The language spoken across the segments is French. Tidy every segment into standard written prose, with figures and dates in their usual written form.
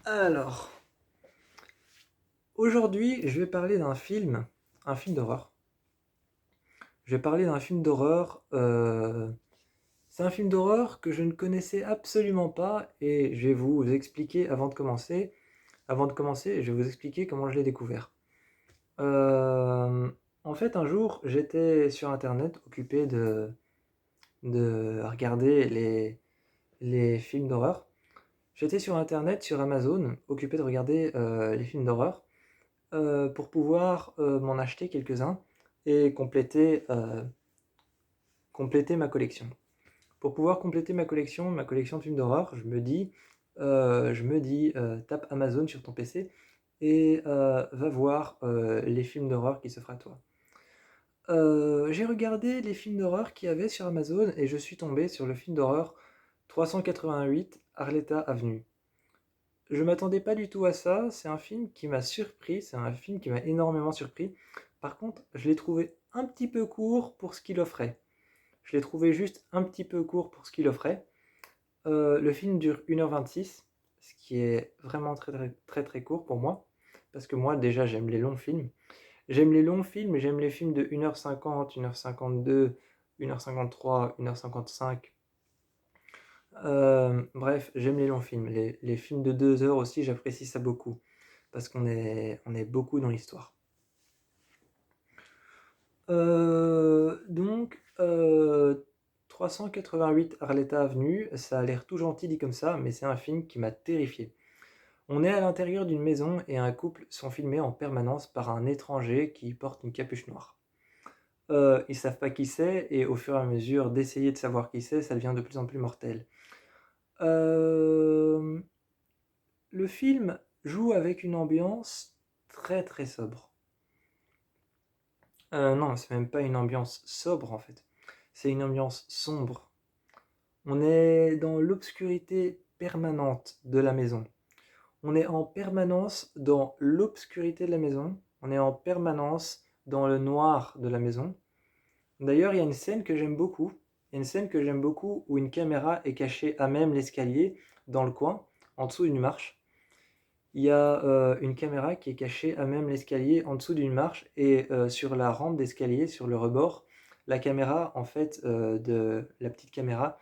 Alors, aujourd'hui, je vais parler un film d'horreur. Je vais parler d'un film d'horreur. C'est un film d'horreur que je ne connaissais absolument pas et je vais vous expliquer avant de commencer. Avant de commencer, je vais vous expliquer comment je l'ai découvert. Euh, En fait, un jour, j'étais sur Internet occupé de regarder les films d'horreur. J'étais sur Internet, sur Amazon, occupé de regarder les films d'horreur. Pour pouvoir m'en acheter quelques-uns et compléter ma collection. Pour pouvoir compléter ma collection de films d'horreur, tape Amazon sur ton PC et va voir les films d'horreur qui s'offrent à toi. J'ai regardé les films d'horreur qu'il y avait sur Amazon et je suis tombé sur le film d'horreur 388 Arleta Avenue. Je m'attendais pas du tout à ça, c'est un film qui m'a surpris, c'est un film qui m'a énormément surpris. Par contre, je l'ai trouvé un petit peu court pour ce qu'il offrait. Je l'ai trouvé juste un petit peu court pour ce qu'il offrait. Le film dure 1h26, ce qui est vraiment très très très très court pour moi, parce que moi déjà j'aime les longs films. J'aime les longs films, j'aime les films de 1h50, 1h52, 1h53, 1h55. Bref, j'aime les longs films. Les films de 2 heures aussi, j'apprécie ça beaucoup. Parce on est beaucoup dans l'histoire. 388 Arleta Avenue, ça a l'air tout gentil dit comme ça, mais c'est un film qui m'a terrifié. On est à l'intérieur d'une maison et un couple sont filmés en permanence par un étranger qui porte une capuche noire. Ils savent pas qui c'est, et au fur et à mesure d'essayer de savoir qui c'est, ça devient de plus en plus mortel. Euh, Le film joue avec une ambiance très très sobre. Non, c'est même pas une ambiance sobre en fait. C'est une ambiance sombre. On est dans l'obscurité permanente de la maison. On est en permanence dans l'obscurité de la maison. On est en permanence dans le noir de la maison. D'ailleurs, il y a une scène que j'aime beaucoup. Il y a une scène que j'aime beaucoup où une caméra est cachée à même l'escalier, dans le coin, en dessous d'une marche. Il y a une caméra qui est cachée à même l'escalier en dessous d'une marche et sur la rampe d'escalier, sur le rebord, la caméra en fait de la petite caméra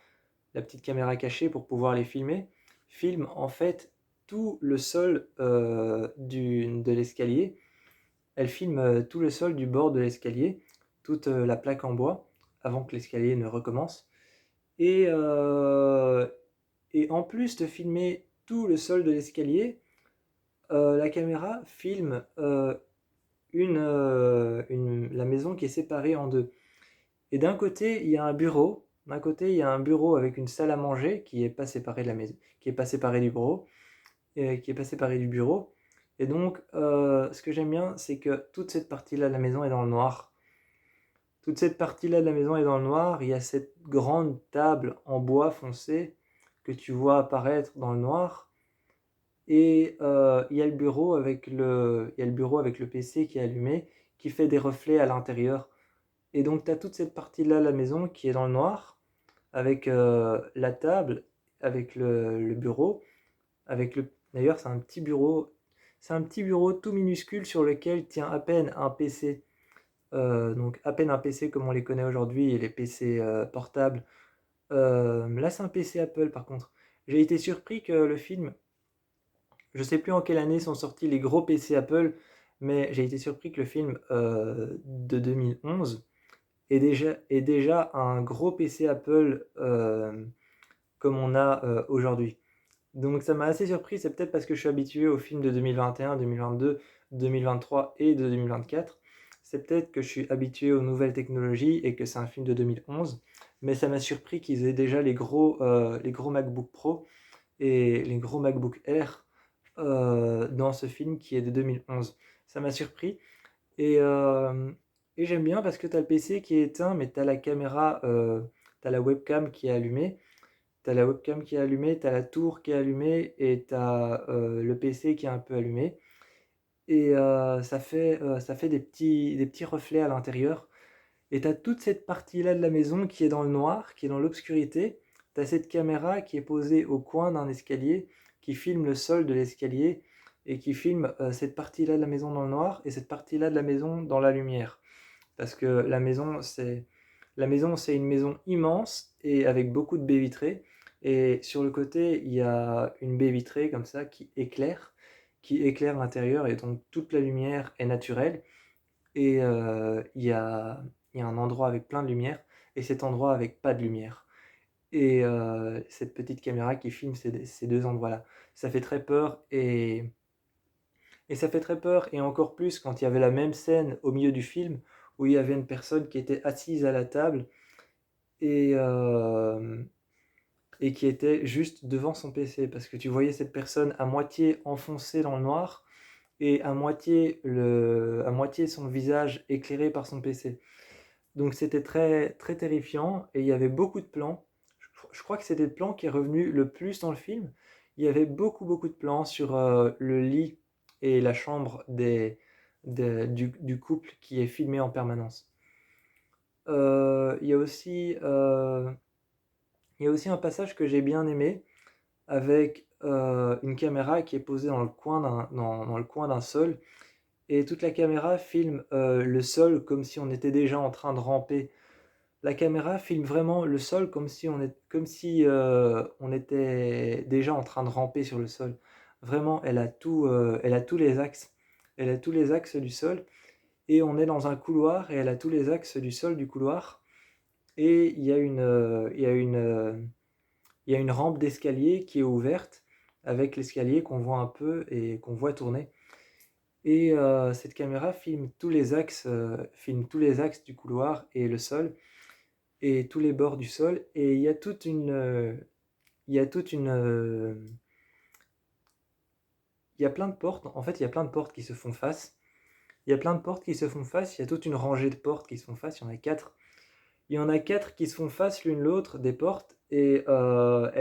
cachée pour pouvoir les filmer, filme en fait tout le sol de l'escalier. Elle filme tout le sol du bord de l'escalier, toute la plaque en bois avant que l'escalier ne recommence. Et, euh, et en plus de filmer tout le sol de l'escalier, la caméra filme la maison qui est séparée en deux. Et d'un côté, il y a un bureau. D'un côté, il y a un bureau avec une salle à manger qui est pas séparée de la maison, qui est pas séparée du bureau, qui est pas séparée du bureau. Et donc, ce que j'aime bien, c'est que toute cette partie-là de la maison est dans le noir. Toute cette partie-là de la maison est dans le noir. Il y a cette grande table en bois foncé que tu vois apparaître dans le noir. Et il y a le bureau il y a le bureau avec le PC qui est allumé, qui fait des reflets à l'intérieur. Et donc tu as toute cette partie-là de la maison qui est dans le noir, avec la table, avec le bureau, D'ailleurs, c'est un petit bureau tout minuscule sur lequel tient à peine un PC. Donc à peine un PC comme on les connaît aujourd'hui, et les PC portables. Là, c'est un PC Apple par contre. J'ai été surpris que le film, je sais plus en quelle année sont sortis les gros PC Apple, mais j'ai été surpris que le film de 2011 est déjà un gros PC Apple comme on a aujourd'hui. Donc ça m'a assez surpris, c'est peut-être parce que je suis habitué aux films de 2021, 2022, 2023 et de 2024. C'est peut-être que je suis habitué aux nouvelles technologies et que c'est un film de 2011. Mais ça m'a surpris qu'ils aient déjà les gros MacBook Pro et les gros MacBook Air dans ce film qui est de 2011. Ça m'a surpris. Et, euh, et j'aime bien parce que tu as le PC qui est éteint, mais tu as la caméra, tu as la webcam qui est allumée. T'as la webcam qui est allumée, t'as la tour qui est allumée et t'as le PC qui est un peu allumé. Et ça fait des petits reflets à l'intérieur. Et t'as toute cette partie-là de la maison qui est dans le noir, qui est dans l'obscurité. T'as cette caméra qui est posée au coin d'un escalier, qui filme le sol de l'escalier et qui filme cette partie-là de la maison dans le noir et cette partie-là de la maison dans la lumière. Parce que la maison, c'est une maison immense et avec beaucoup de baies vitrées. Et sur le côté, il y a une baie vitrée comme ça qui éclaire l'intérieur et donc toute la lumière est naturelle. Et il y a un endroit avec plein de lumière et cet endroit avec pas de lumière. Et cette petite caméra qui filme ces deux endroits-là. Ça fait très peur et ça fait très peur, et encore plus quand il y avait la même scène au milieu du film où il y avait une personne qui était assise à la table et, euh, et qui était juste devant son PC, parce que tu voyais cette personne à moitié enfoncée dans le noir et à moitié son visage éclairé par son PC. Donc c'était très, très terrifiant et il y avait beaucoup de plans. Je crois que c'était le plan qui est revenu le plus dans le film. Il y avait beaucoup, beaucoup de plans sur le lit et la chambre du couple qui est filmé en permanence. Il y a aussi, il y a aussi un passage que j'ai bien aimé avec une caméra qui est posée dans le coin d'un sol et toute la caméra filme le sol comme si on était déjà en train de ramper. La caméra filme vraiment le sol comme si on était déjà en train de ramper sur le sol. Vraiment, elle a tous les axes. Elle a tous les axes du sol. Et on est dans un couloir et elle a tous les axes du sol du couloir. Et il y a une rampe d'escalier qui est ouverte avec l'escalier qu'on voit un peu et qu'on voit tourner. Et cette caméra filme tous les axes du couloir et le sol et tous les bords du sol. Et il y a toute une, il y a plein de portes. En fait, il y a plein de portes qui se font face. Il y a plein de portes qui se font face. Il y a toute une rangée de portes qui se font face. Il y en a quatre. Il y en a quatre qui se font face l'une l'autre des portes. Et à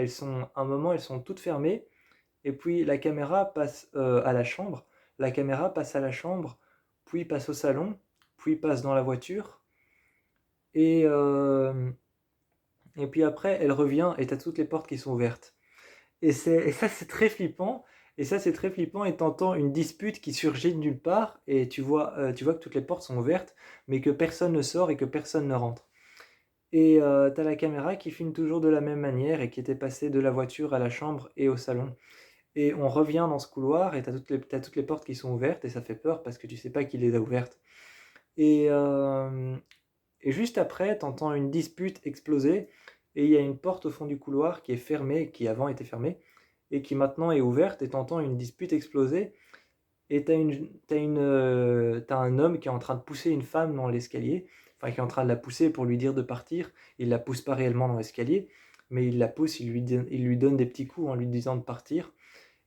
un moment, elles sont toutes fermées. Et puis la caméra passe à la chambre. La caméra passe à la chambre, puis passe au salon, puis passe dans la voiture. Et, euh, et puis après, elle revient et t'as toutes les portes qui sont ouvertes. Et ça, c'est très flippant. Et ça, c'est très flippant. Et t'entends une dispute qui surgit de nulle part. Et tu vois que toutes les portes sont ouvertes, mais que personne ne sort et que personne ne rentre. Et t'as la caméra qui filme toujours de la même manière et qui était passée de la voiture à la chambre et au salon. Et on revient dans ce couloir et t'as toutes les portes qui sont ouvertes et ça fait peur parce que tu sais pas qui les a ouvertes. Et, euh, et juste après, t'entends une dispute exploser et il y a une porte au fond du couloir qui est fermée, qui avant était fermée et qui maintenant est ouverte et t'entends une dispute exploser et t'as un homme qui est en train de pousser une femme dans l'escalier, enfin qui est en train de la pousser pour lui dire de partir. Il la pousse pas réellement dans l'escalier, mais il la pousse, il lui donne des petits coups en lui disant de partir.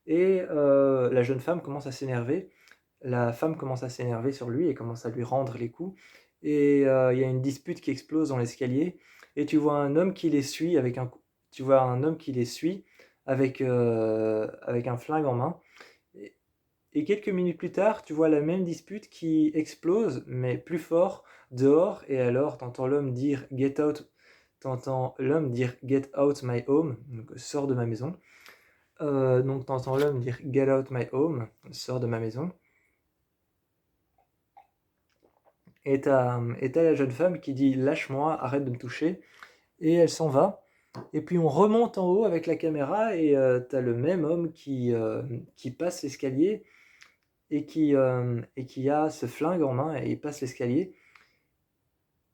Et la jeune femme commence à s'énerver. La femme commence à s'énerver sur lui et commence à lui rendre les coups. Et il y a une dispute qui explose dans l'escalier. Et tu vois un homme qui les suit tu vois un homme qui les suit avec un flingue en main. Et, et quelques minutes plus tard, tu vois la même dispute qui explose, mais plus fort, dehors. Et alors, t'entends l'homme dire Get out my home, donc sors de ma maison. Donc t'entends l'homme dire Get out my home, sors de ma maison. Et t'as la jeune femme qui dit lâche-moi, arrête de me toucher. Et elle s'en va. Et puis on remonte en haut avec la caméra et t'as le même homme qui passe l'escalier et qui a ce flingue en main et il passe l'escalier.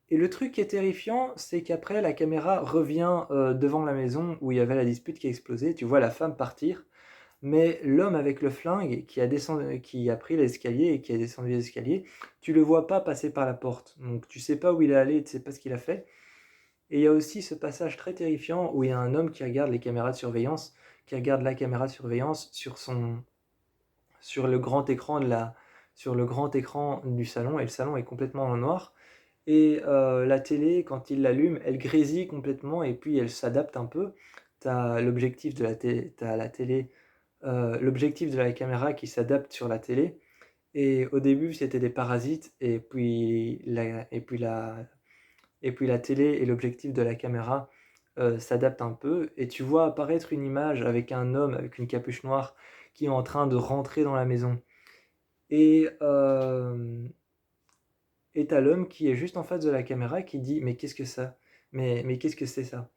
Et le truc qui est terrifiant, c'est qu'après la caméra revient devant la maison où il y avait la dispute qui a explosé. Tu vois la femme partir. Mais l'homme avec le flingue qui a pris l'escalier et qui a descendu l'escalier, tu le vois pas passer par la porte. Donc tu sais pas où il est allé, tu sais pas ce qu'il a fait. Et il y a aussi ce passage très terrifiant où il y a un homme qui regarde les caméras de surveillance, qui regarde la caméra de surveillance sur le grand écran sur le grand écran du salon, et le salon est complètement en noir. Et la télé, quand il l'allume, elle grésille complètement et puis elle s'adapte un peu. T'as la télé, l'objectif de la caméra qui s'adapte sur la télé. Et au début, c'était des parasites, et puis la télé et l'objectif de la caméra s'adapte un peu et tu vois apparaître une image avec un homme avec une capuche noire qui est en train de rentrer dans la maison. Et et tu l'homme qui est juste en face de la caméra qui dit: «Mais qu'est-ce que ça? Mais qu'est-ce que c'est ça?»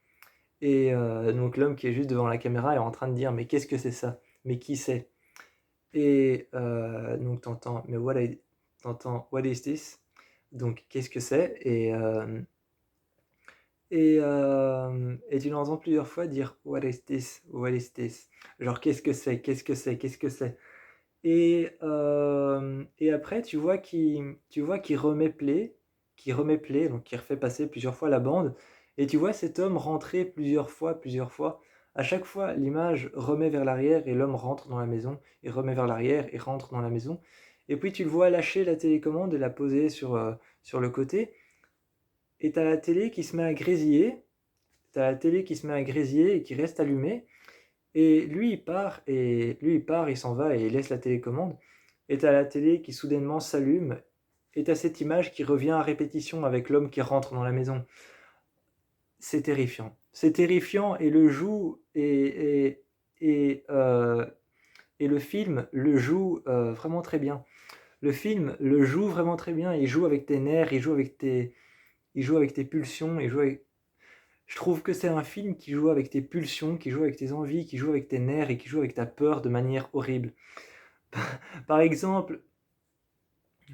Et donc l'homme qui est juste devant la caméra est en train de dire: «Mais qu'est-ce que c'est ça? Mais qui c'est?» Et donc t'entends «Mais what is this?» Donc qu'est-ce que c'est? Et tu l'entends plusieurs fois dire: «What is this? What is this?» Genre: «Qu'est-ce que c'est? Qu'est-ce que c'est? Qu'est-ce que c'est?» Et après tu vois qu'il remet play, donc qui refait passer plusieurs fois la bande et tu vois cet homme rentrer plusieurs fois. À chaque fois, l'image remet vers l'arrière et l'homme rentre dans la maison et remet vers l'arrière et rentre dans la maison et puis tu le vois lâcher la télécommande et la poser sur le côté et tu as la télé qui se met à grésiller. Tu la télé qui se met à grésiller et qui reste allumée et lui il part, il s'en va et il laisse la télécommande et tu la télé qui soudainement s'allume et tu cette image qui revient à répétition avec l'homme qui rentre dans la maison. C'est terrifiant. C'est terrifiant et le joue et le film le joue, vraiment très bien. Le film le joue vraiment très bien, il joue avec tes nerfs, il joue avec tes pulsions, je trouve que c'est un film qui joue avec tes pulsions, qui joue avec tes envies, qui joue avec tes nerfs et qui joue avec ta peur de manière horrible. Par exemple,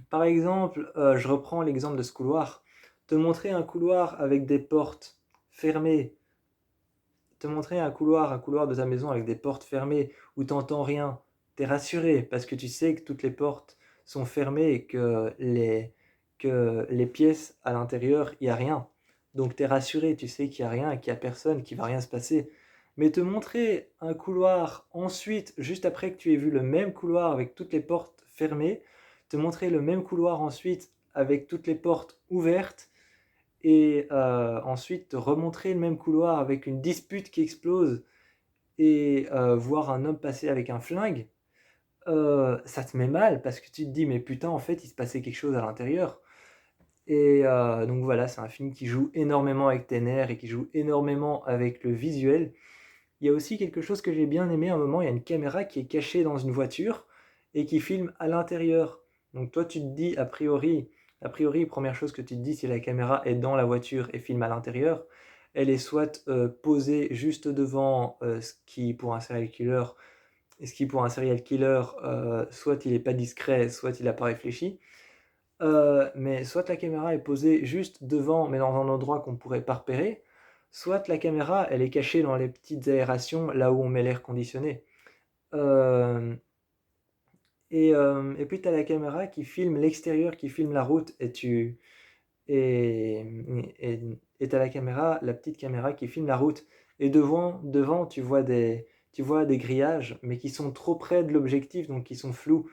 je reprends l'exemple de ce couloir. Te montrer un couloir avec des portes fermées, te montrer un couloir de ta maison avec des portes fermées où t'entends rien, t'es rassuré parce que tu sais que toutes les portes sont fermées et que les pièces à l'intérieur, il n'y a rien. Donc t'es rassuré, tu sais qu'il n'y a rien, qu'il n'y a personne, qu'il ne va rien se passer. Mais te montrer un couloir ensuite, juste après que tu aies vu le même couloir avec toutes les portes fermées, te montrer le même couloir ensuite avec toutes les portes ouvertes, et ensuite te remontrer le même couloir avec une dispute qui explose et voir un homme passer avec un flingue, ça te met mal parce que tu te dis: «Mais putain, en fait, il se passait quelque chose à l'intérieur». Et donc voilà, c'est un film qui joue énormément avec tes nerfs et qui joue énormément avec le visuel. Il y a aussi quelque chose que j'ai bien aimé à un moment, il y a une caméra qui est cachée dans une voiture et qui filme à l'intérieur. Donc toi, tu te dis, première chose que tu te dis, si la caméra est dans la voiture et filme à l'intérieur, elle est soit posée juste devant ce qui pour un serial killer, soit il n'est pas discret, soit il n'a pas réfléchi. Mais soit la caméra est posée juste devant, mais dans un endroit qu'on ne pourrait pas repérer, soit la caméra, elle est cachée dans les petites aérations, là où on met l'air conditionné. Euh, et puis tu as la caméra qui filme l'extérieur, qui filme la route, et, et tu as la petite caméra qui filme la route. Et devant tu vois des grillages, mais qui sont trop près de l'objectif, donc qui sont flous.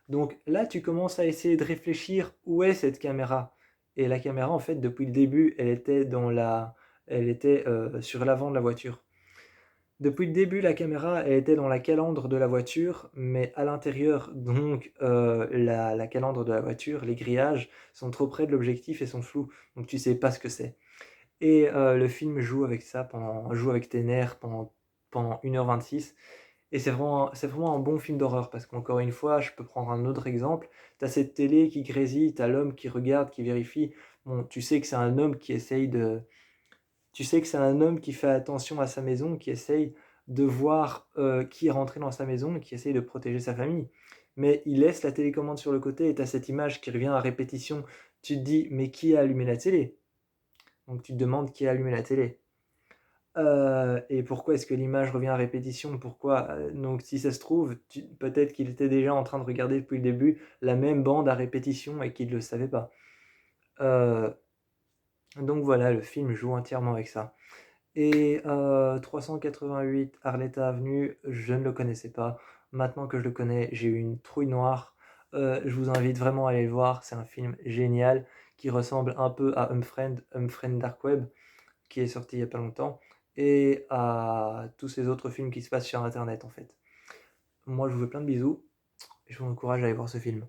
Donc là, tu commences à essayer de réfléchir où est cette caméra. Et la caméra, en fait, depuis le début, elle était sur l'avant de la voiture. Depuis le début, la caméra, elle était dans la calandre de la voiture, mais à l'intérieur, donc la calandre de la voiture, les grillages sont trop près de l'objectif et sont flous, donc tu sais pas ce que c'est. Et le film joue avec ça, joue avec tes nerfs pendant 1h26. Et c'est vraiment un bon film d'horreur parce qu'encore une fois, je peux prendre un autre exemple. Tu as cette télé qui grésille, tu as l'homme qui regarde, qui vérifie. Bon, tu sais que c'est un homme qui essaye de. Tu sais que c'est un homme qui fait attention à sa maison, qui essaye de voir qui est rentré dans sa maison et qui essaye de protéger sa famille. Mais il laisse la télécommande sur le côté et tu as cette image qui revient à répétition. Tu te dis, mais qui a allumé la télé? Donc tu te demandes qui a allumé la télé. Et pourquoi est-ce que l'image revient à répétition? Pourquoi? Donc si ça se trouve, peut-être qu'il était déjà en train de regarder depuis le début la même bande à répétition et qu'il ne le savait pas. Heu, donc voilà, le film joue entièrement avec ça. Et 388 Arletta Avenue, je ne le connaissais pas. Maintenant que je le connais, j'ai eu une trouille noire. Je vous invite vraiment à aller le voir, c'est un film génial qui ressemble un peu à Humfriend Dark Web, qui est sorti il y a pas longtemps, et à tous ces autres films qui se passent sur internet en fait. Moi je vous fais plein de bisous et je vous encourage à aller voir ce film.